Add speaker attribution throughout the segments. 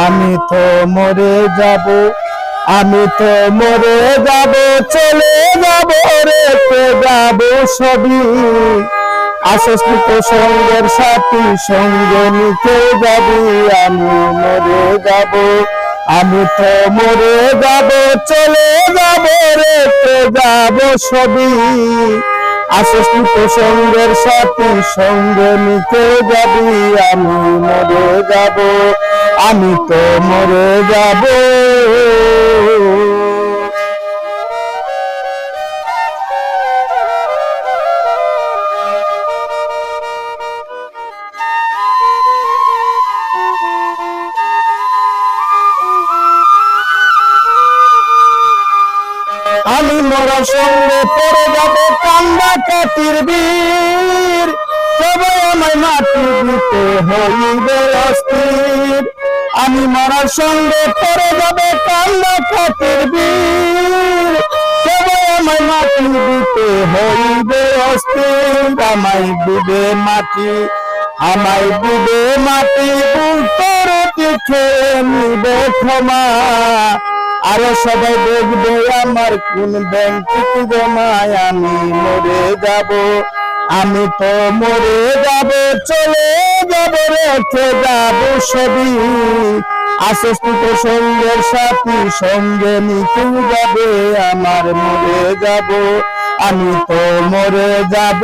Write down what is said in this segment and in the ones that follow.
Speaker 1: আমি তো মরে যাব, আমি তো মরে যাব, চলে যাব, রেখে যাব সবই। আসস্তিত সঙ্গের সাথী সঙ্গে নিতে যাবি, আমি মরে যাব, আমি তো মরে যাব, চলে যাব, রেখে যাব সবই। আসস্তিত সঙ্গের সাথী সঙ্গে নিতে যাবি, আমি মরে যাব, আমি তো মরে যাব। আমি মরার সঙ্গে পড়ে যাবে কান্দা কাটির বীর, তবে আমায় মাটি দিতে হইবে অস্থির। আমি মরার সঙ্গে পড়ে যাবে কান্দা কাটির বীর, তবে আমায় মাটি দিতে হইবে অস্থির। আমায় দিবে মাটি, আমায় দিবে মাটি, উত্তর দিকে নিবে ক্ষমা। আরো সবাই দেখবে আমার কোন ব্যাংকে জমায়। আমি মরে যাব, আমি তো মরে যাব, চলে যাব, রেখে যাব সবই। আসস্তিত সঙ্গের সাথী সঙ্গে নিতে যাবে, আমার মরে যাব, আমি তো মরে যাব।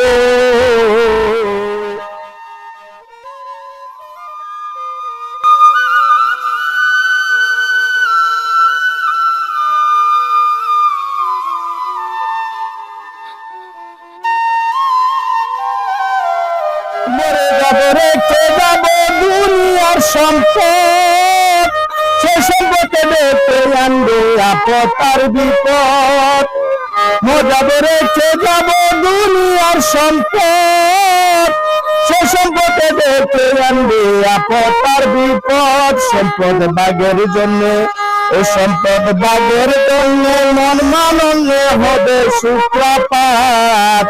Speaker 1: মরে যাব, রেখে যাব দুনিয়ার সম্পদ, সে সম্পদে রেখে আনবে আপদ আর বিপদ। মরে যাব, রেখে যাব দুনিয়ার সম্পদ, সে সম্পদে রেখে আনবে আপদ আর বিপদ। সম্পদ বাগের জন্য, ও সম্পদ বাগের জন্য, মন মানলে হবে সূত্রপাত।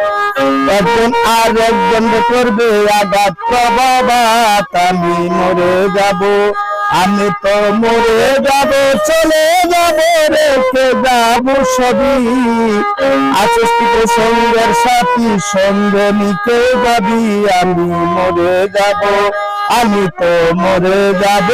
Speaker 1: একজন আর একজন করবে আঘাত প্রভাবাত। আমি মরে যাব, আমি তো মরে যাব, চলে যাব, রেখে যাব সবই। আসস্তিত সঙ্গের সাথী সঙ্গে নিতে যাবি, আমি মরে যাব, আমি তো মরে যাব।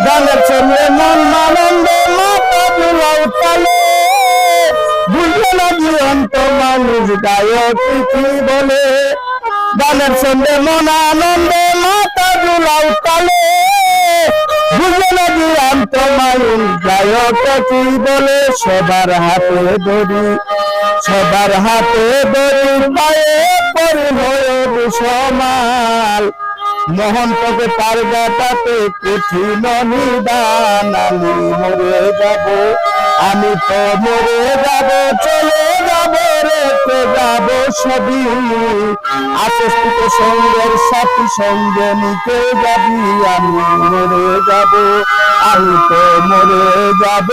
Speaker 1: গানের সঙ্গে মন আনন্দে মাথা দুলাও তালে, বুঝবে না জীবন্ত মানুষ গায়ক কি বলে। গানের সঙ্গে মন আনন্দে মাথা দুলাও তালে, বুঝবে না জীবন্ত মানুষ গায়ক কি বলে। সবার হাতে দড়ি, সবার হাতে দড়ি, পায়ে পরে হয়ে সমাল। মহন্তকে তার গাটাতে কঠিন নিদান। আমি মরে যাব, আমি তো মরে যাব, চলে যাব, রেখে যাব সবই। আসস্তিত সঙ্গের সাথী সঙ্গে নিতে যাবি, আমি মরে যাব, আমি তো মরে যাব।